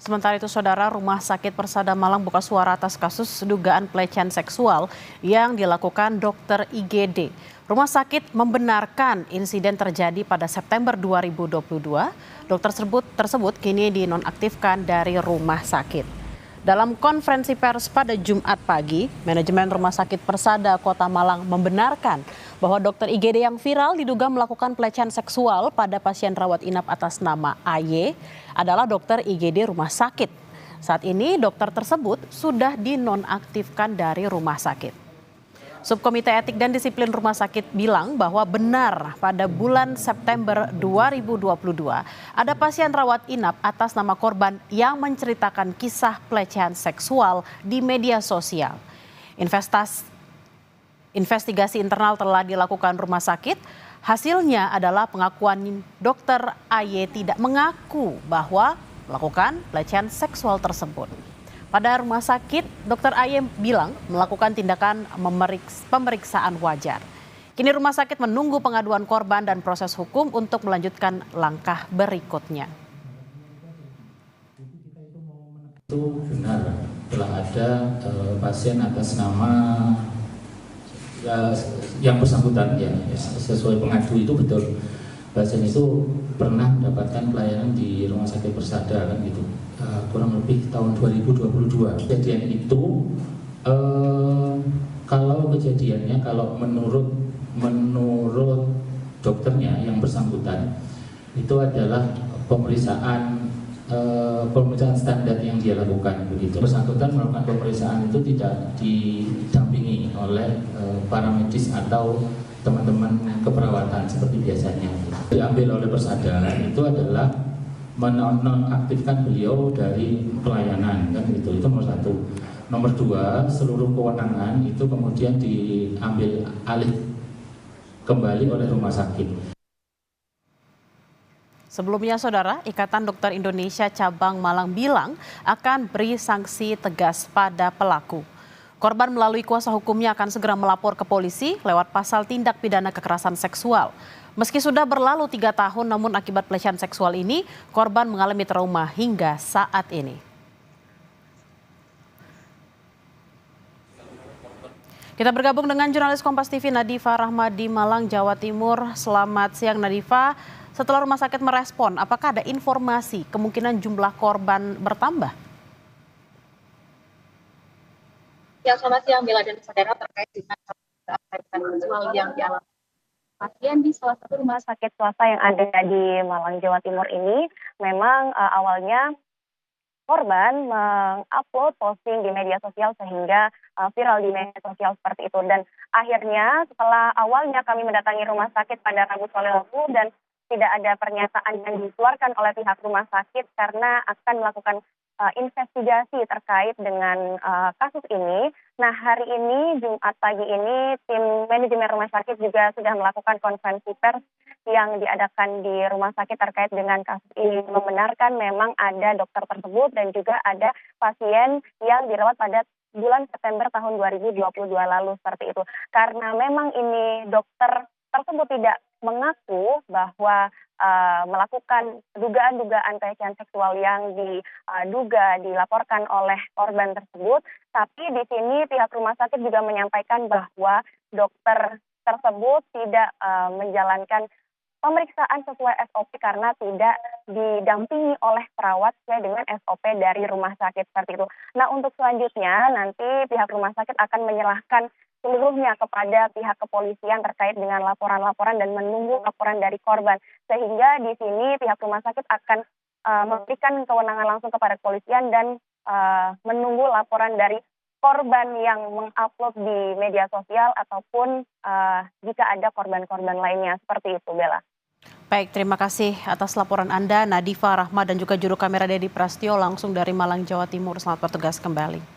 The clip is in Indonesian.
Sementara itu, Saudara, Rumah Sakit Persada Malang buka suara atas kasus dugaan pelecehan seksual yang dilakukan dokter IGD. Rumah sakit membenarkan insiden terjadi pada September 2022. Dokter tersebut kini dinonaktifkan dari rumah sakit. Dalam konferensi pers pada Jumat pagi, manajemen Rumah Sakit Persada Kota Malang membenarkan bahwa dokter IGD yang viral diduga melakukan pelecehan seksual pada pasien rawat inap atas nama AY adalah dokter IGD rumah sakit. Saat ini dokter tersebut sudah dinonaktifkan dari rumah sakit. Subkomite Etik dan Disiplin Rumah Sakit bilang bahwa benar pada bulan September 2022 ada pasien rawat inap atas nama korban yang menceritakan kisah pelecehan seksual di media sosial. Investigasi internal telah dilakukan rumah sakit. Hasilnya adalah pengakuan dokter AY tidak mengaku bahwa melakukan pelecehan seksual tersebut. Pada rumah sakit, dokter AY bilang melakukan tindakan pemeriksaan wajar. Kini rumah sakit menunggu pengaduan korban dan proses hukum untuk melanjutkan langkah berikutnya. Itu benar telah ada pasien atas nama yang bersangkutan ya sesuai pengadu itu betul, pasien itu pernah mendapatkan pelayanan di Rumah Sakit Persada kan gitu, kurang lebih tahun 2022. Kejadian itu kalau kejadiannya kalau menurut dokternya yang bersangkutan itu adalah pemeriksaan standar yang dia lakukan begitu. Bersangkutan melakukan pemeriksaan itu tidak didampingi oleh para medis atau teman-teman keperawatan seperti biasanya. Diambil oleh Persada itu adalah menonaktifkan beliau dari pelayanan kan gitu. Itu nomor satu. Nomor dua, seluruh kewenangan itu kemudian diambil alih kembali oleh rumah sakit. Sebelumnya, Saudara, Ikatan Dokter Indonesia Cabang Malang bilang akan beri sanksi tegas pada pelaku. Korban melalui kuasa hukumnya akan segera melapor ke polisi lewat pasal tindak pidana kekerasan seksual. Meski sudah berlalu 3 tahun, namun akibat pelecehan seksual ini, korban mengalami trauma hingga saat ini. Kita bergabung dengan jurnalis Kompas TV Nadifa Rahma di Malang, Jawa Timur. Selamat siang, Nadifa. Setelah rumah sakit merespon, apakah ada informasi kemungkinan jumlah korban bertambah? Ya, selamat siang Bella dan saudara, terkait dengan pelecehan seksual yang dialami pasien di salah satu rumah sakit swasta yang ada di Malang, Jawa Timur ini. Memang awalnya korban mengupload posting di media sosial sehingga viral di media sosial seperti itu. Dan akhirnya setelah awalnya kami mendatangi rumah sakit pada Rabu sore lalu dan tidak ada pernyataan yang dikeluarkan oleh pihak rumah sakit karena akan melakukan investigasi terkait dengan kasus ini. Nah, hari ini, Jumat pagi ini, tim manajemen rumah sakit juga sudah melakukan konferensi pers yang diadakan di rumah sakit terkait dengan kasus ini. Membenarkan memang ada dokter tersebut dan juga ada pasien yang dirawat pada bulan September tahun 2022 lalu seperti itu. Karena memang ini dokter tersebut tidak mengaku bahwa melakukan dugaan-dugaan pelecehan seksual yang diduga dilaporkan oleh korban tersebut, tapi di sini pihak rumah sakit juga menyampaikan bahwa dokter tersebut tidak menjalankan pemeriksaan sesuai SOP karena tidak didampingi oleh perawat sesuai dengan SOP dari rumah sakit seperti itu. Nah, untuk selanjutnya nanti pihak rumah sakit akan menyerahkan seluruhnya kepada pihak kepolisian terkait dengan laporan-laporan dan menunggu laporan dari korban. Sehingga di sini pihak rumah sakit akan memberikan kewenangan langsung kepada kepolisian dan menunggu laporan dari korban yang mengupload di media sosial ataupun jika ada korban-korban lainnya. Seperti itu, Bella. Baik, terima kasih atas laporan Anda, Nadifa Rahma dan juga juru kamera Dedi Prastio langsung dari Malang, Jawa Timur. Selamat bertugas kembali.